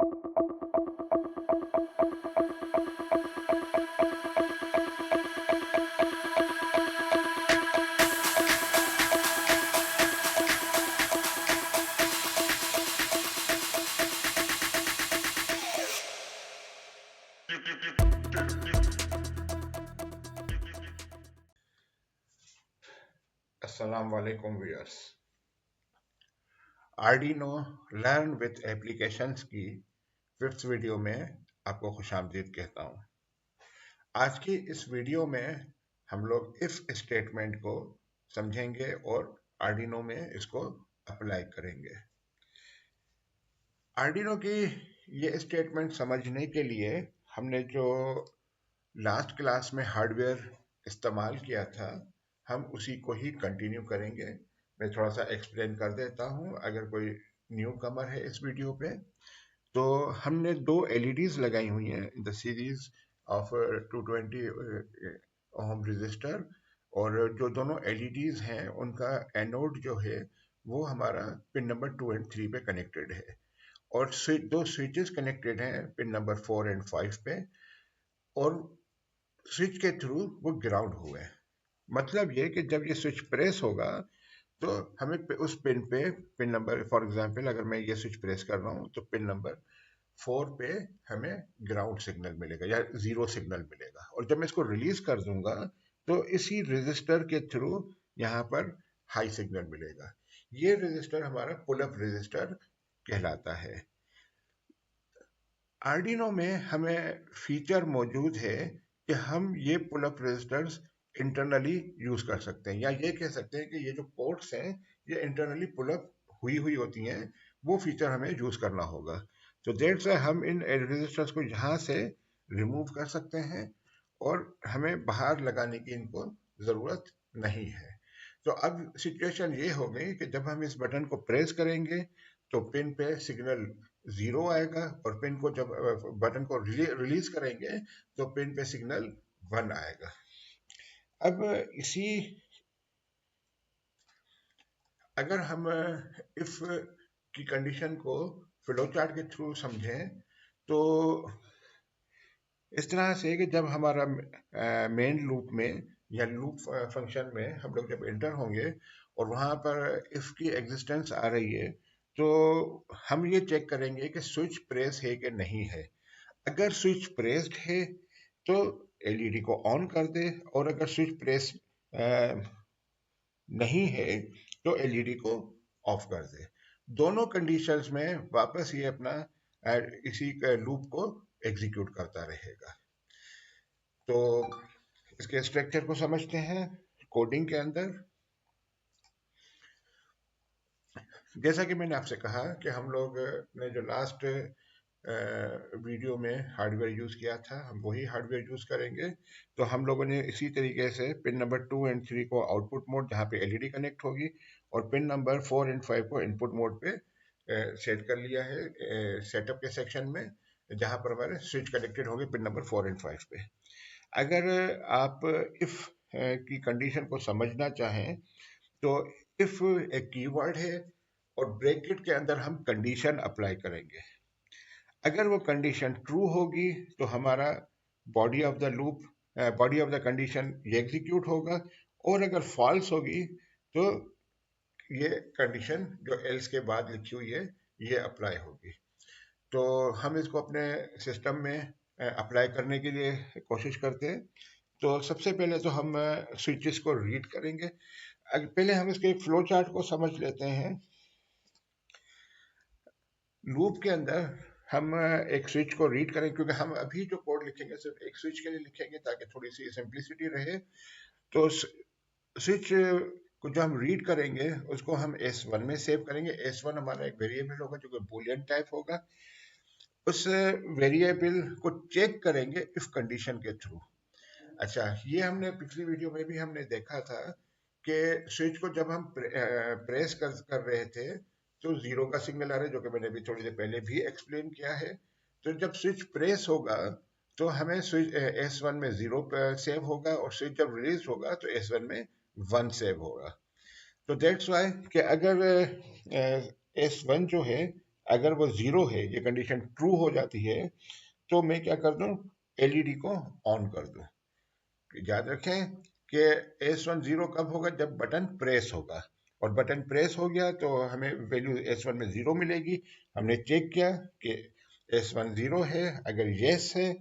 अस्सलाम वालेकुम viewers. Arduino learn with applications की 5th वीडियो में आपको खुशामदीद कहता हूँ। आज की इस वीडियो में हम लोग इफ स्टेटमेंट को समझेंगे और आर्डिनो में इसको अप्लाई करेंगे। आर्डिनो की ये स्टेटमेंट समझने के लिए हमने जो लास्ट क्लास में हार्डवेयर इस्तेमाल किया था, हम उसी को ही कंटिन्यू करेंगे। मैं थोड़ा सा एक्सप्लेन कर देता हूँ अगर कोई न्यू कमर है इस वीडियो पे। तो हमने दो एलईडीज लगाई हुई हैं in the series of 220 ohm resistor, और जो दोनों एलईडीज हैं उनका एनोड जो है वो हमारा पिन नंबर 2 एंड 3 पे कनेक्टेड है, और दो स्विचेस कनेक्टेड हैं पिन नंबर 4 एंड 5 पे, और स्विच के थ्रू वो ग्राउंड हुए हैं। मतलब ये कि जब ये स्विच प्रेस होगा तो हमें उस पिन पे, पिन नंबर, फॉर एग्जांपल अगर मैं ये स्विच प्रेस कर रहा हूँ तो पिन नंबर 4 पे हमें ग्राउंड सिग्नल मिलेगा या जीरो सिग्नल मिलेगा, और जब मैं इसको रिलीज कर दूंगा तो इसी रजिस्टर के थ्रू यहाँ पर हाई सिग्नल मिलेगा। ये रजिस्टर हमारा पुल अप रजिस्टर कहलाता है। आर्डिनो में हमें फीचर मौजूद है कि हम ये pull up resistors internally use कर सकते हैं, या ये कह सकते हैं कि ये जो पोर्ट्स हैं ये इंटरनली पुल अप हुई होती हैं, वो फीचर हमें यूज करना होगा। तो दैट्स व्हाई हम इन रजिस्टर्स को यहाँ से रिमूव कर सकते हैं और हमें बाहर लगाने की इनको ज़रूरत नहीं है। तो अब सिचुएशन ये हो गई कि जब हम इस बटन को प्रेस करेंगे तो पिन पे सिग्नल जीरो आएगा, और पिन को जब बटन को रिलीज करेंगे तो पिन पे सिग्नल 1 आएगा। अब इसी, अगर हम इफ की कंडीशन को फ्लो चार्ट के थ्रू समझें तो इस तरह से कि जब हमारा मेन लूप में या लूप फंक्शन में हम लोग जब एंटर होंगे और वहाँ पर इफ की एग्जिस्टेंस आ रही है, तो हम ये चेक करेंगे कि स्विच प्रेस है कि नहीं है। अगर स्विच प्रेस्ड है तो एलईडी को ऑन कर दे, और अगर स्विच प्रेस नहीं है तो एलईडी को ऑफ कर दे। दोनों कंडीशंस में वापस ये अपना इसी लूप को एग्जीक्यूट करता रहेगा। तो इसके स्ट्रक्चर को समझते हैं कोडिंग के अंदर। जैसा कि मैंने आपसे कहा कि हम लोग ने जो लास्ट वीडियो में हार्डवेयर यूज किया था, हम वही हार्डवेयर यूज करेंगे। तो हम लोगों ने इसी तरीके से पिन नंबर 2 एंड 3 को आउटपुट मोड जहाँ पे एलईडी कनेक्ट होगी, और पिन नंबर 4 एंड 5 को इनपुट मोड पे सेट कर लिया है सेटअप के सेक्शन में, जहाँ पर हमारे स्विच कनेक्टेड होंगे पिन नंबर 4 एंड 5 पे। अगर आप इफ की कंडीशन को समझना चाहें तो इफ एक कीवर्ड है, और ब्रैकेट के अंदर हम कंडीशन अप्लाई करेंगे। अगर वो कंडीशन ट्रू होगी तो हमारा body of the loop, body of the condition ये एग्जीक्यूट होगा, और अगर फॉल्स होगी तो ये कंडीशन जो एल्स के बाद लिखी हुई है ये अप्लाई होगी। तो हम इसको अपने सिस्टम में अप्लाई करने के लिए कोशिश करते हैं। तो सबसे पहले तो हम स्विचेस को रीड करेंगे। पहले हम इसके फ्लो चार्ट को समझ लेते हैं। लूप के अंदर हम एक स्विच को रीड करें, क्योंकि हम अभी जो कोड लिखेंगे सिर्फ एक स्विच के लिए लिखेंगे ताकि थोड़ी सी सिंप्लिसिटी रहे। तो स्विच को जो हम रीड करेंगे उसको हम S1 में सेव करेंगे। S1 हमारा एक वेरिएबल होगा जो कि बूलियन टाइप होगा। उस वेरिएबल को चेक करेंगे इफ कंडीशन के थ्रू। अच्छा, ये हमने पिछली वीडियो में भी हमने देखा था कि स्विच को जब हम प्रेस कर रहे थे तो जीरो का सिग्नल आ रहा है, जो कि मैंने अभी थोड़ी देर पहले भी एक्सप्लेन किया है। तो जब स्विच प्रेस होगा तो हमें स्विच S1 में जीरो सेव होगा, और स्विच जब रिलीज होगा तो S1 में 1 सेव होगा। तो दैट्स वाई कि अगर S1 जो है अगर वो ज़ीरो है, ये कंडीशन ट्रू हो जाती है, तो मैं क्या कर दूं, एलईडी को ऑन कर दूं। याद रखें कि S1 ज़ीरो कब होगा, जब बटन प्रेस होगा, और बटन प्रेस हो गया तो हमें वैल्यू S1 में ज़ीरो मिलेगी। हमने चेक किया कि S1 ज़ीरो है, अगर येस है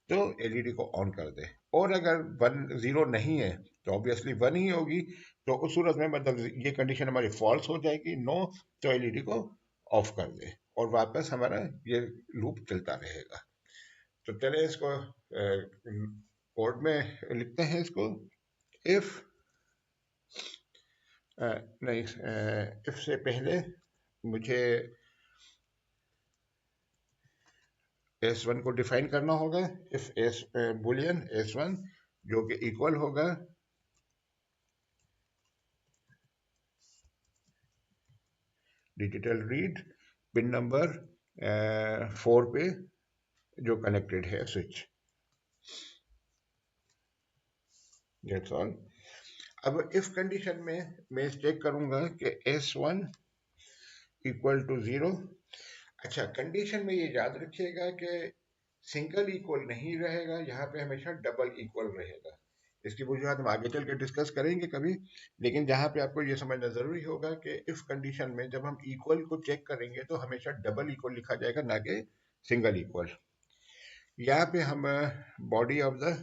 तो एलईडी को ऑन कर दे, और अगर वन ज़ीरो नहीं है तो ऑब्वियसली वन ही होगी। तो उस सूरत में मतलब ये कंडीशन हमारी फॉल्स हो जाएगी, नो, तो एलईडी को ऑफ कर दे और वापस हमारा ये लूप चलता रहेगा। तो चले इसको कोड में लिखते हैं इसको। इफ नहीं, इफ से पहले मुझे S1 को डिफाइन करना होगा। इफ एस बुलियन S1 जो कि इक्वल होगा डिजिटल रीड पिन नंबर 4 पे जो कनेक्टेड है स्विच। That's all. अब इफ कंडीशन में मैं चेक करूंगा कि S1 इक्वल टू ज़ीरो। अच्छा, कंडीशन में ये याद रखिएगा कि सिंगल इक्वल नहीं रहेगा, यहाँ पे हमेशा डबल इक्वल रहेगा। इसकी वजूहत हम आगे चल के डिस्कस करेंगे कभी, लेकिन जहाँ पे आपको ये समझना जरूरी होगा कि इफ कंडीशन में जब हम इक्वल को चेक करेंगे तो हमेशा डबल इक्वल लिखा जाएगा, ना कि सिंगल इक्वल। यहाँ पे हम body of the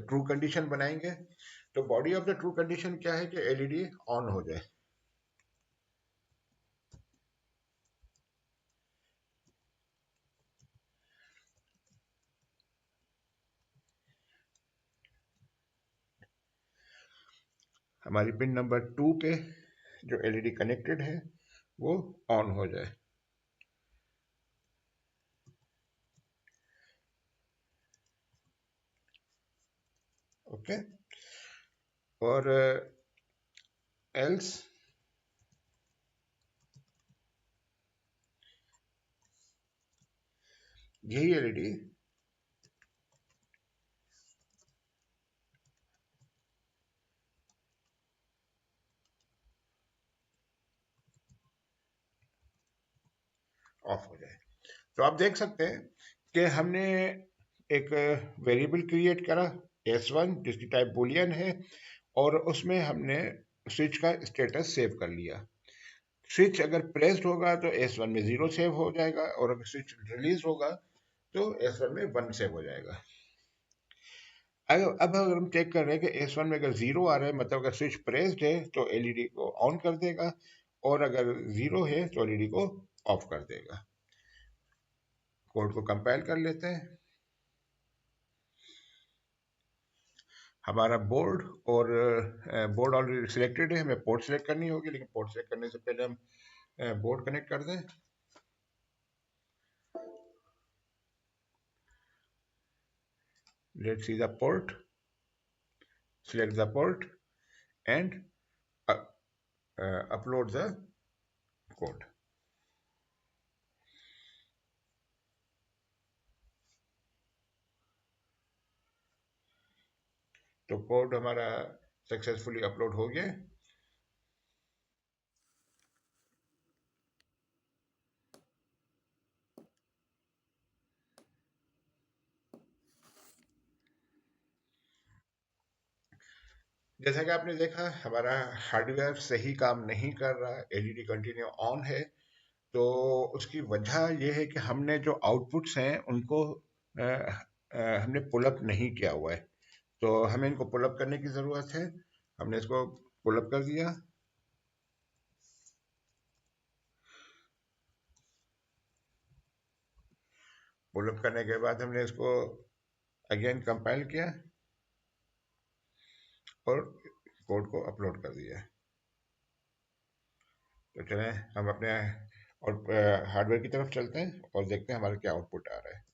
true condition बनाएंगे। तो body of the true condition क्या है कि एलईडी ऑन हो जाए। हमारी पिन नंबर 2 पे जो एलईडी कनेक्टेड है वो ऑन हो जाए। ओके, और एल्स यही एलईडी ऑफ हो जाए। तो आप देख सकते हैं कि हमने एक वेरिएबल क्रिएट करा S1 जिसकी टाइप बुलियन है, और उसमें हमने स्विच का स्टेटस सेव कर लिया। स्विच अगर प्रेस्ड होगा तो S1 में ज़ीरो सेव हो जाएगा, और अगर स्विच रिलीज होगा तो S1 में वन सेव हो जाएगा। अब अगर हम चेक कर रहे हैं कि S1 में अगर ज़ीरो आ रहा है, मतलब अगर स्विच प्रेस्ड है तो एलईडी को ऑन कर देगा, और अगर ज़ीरो है तो एलईडी को ऑफ कर देगा। कोड को कंपाइल कर लेते हैं। हमारा बोर्ड, और बोर्ड ऑलरेडी सिलेक्टेड है, हमें पोर्ट सिलेक्ट करनी होगी, लेकिन पोर्ट सिलेक्ट करने से पहले हम बोर्ड कनेक्ट कर दें। Let's see the port, select the port and upload the code। तो कोड हमारा सक्सेसफुली अपलोड हो गया। जैसा कि आपने देखा हमारा हार्डवेयर सही काम नहीं कर रहा, एलईडी कंटिन्यू ऑन है। तो उसकी वजह यह है कि हमने जो आउटपुट्स हैं उनको हमने पुल अप नहीं किया हुआ है। तो हमें इनको पुल अप करने की ज़रूरत है। हमने इसको पुल अप कर दिया। पुल अप करने के बाद हमने इसको अगेन कंपाइल किया और कोड को अपलोड कर दिया। तो चलें हम अपने और हार्डवेयर की तरफ चलते हैं और देखते हैं हमारा क्या आउटपुट आ रहा है।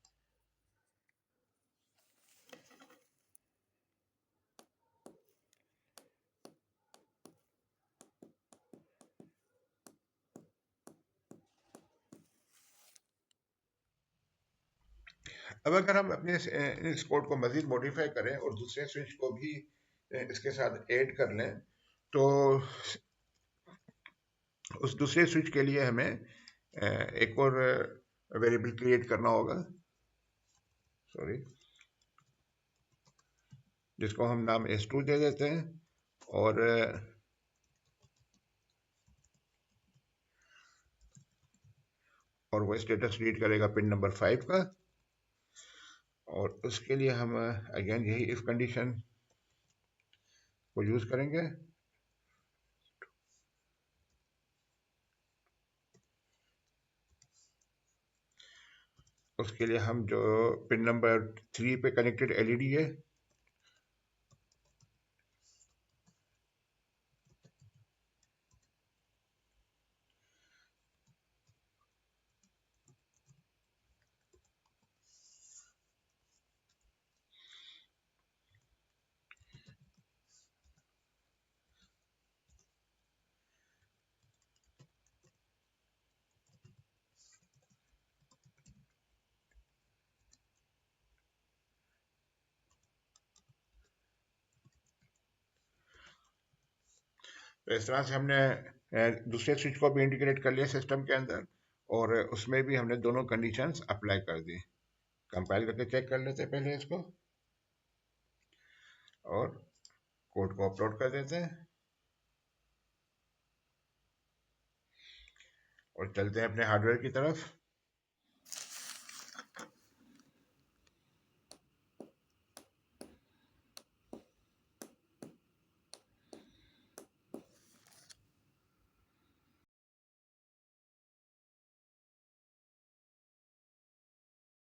अब अगर हम अपने इस कोड को मज़ीद मॉडिफाई करें और दूसरे स्विच को भी इसके साथ ऐड कर लें, तो उस दूसरे स्विच के लिए हमें एक और वेरिएबल क्रिएट करना होगा, सॉरी, जिसको हम नाम s2 दे देते हैं, और वो स्टेटस रीड करेगा पिन नंबर 5 का। और उसके लिए हम अगेन यही इफ कंडीशन को यूज करेंगे। उसके लिए हम जो पिन नंबर 3 पे कनेक्टेड एलईडी है, तो इस तरह से हमने दूसरे स्विच को भी इंटीग्रेट कर लिया सिस्टम के अंदर, और उसमें भी हमने दोनों कंडीशंस अप्लाई कर दी। कंपाइल करके चेक कर लेते हैं पहले इसको, और कोड को अपलोड कर देते हैं, और चलते हैं अपने हार्डवेयर की तरफ।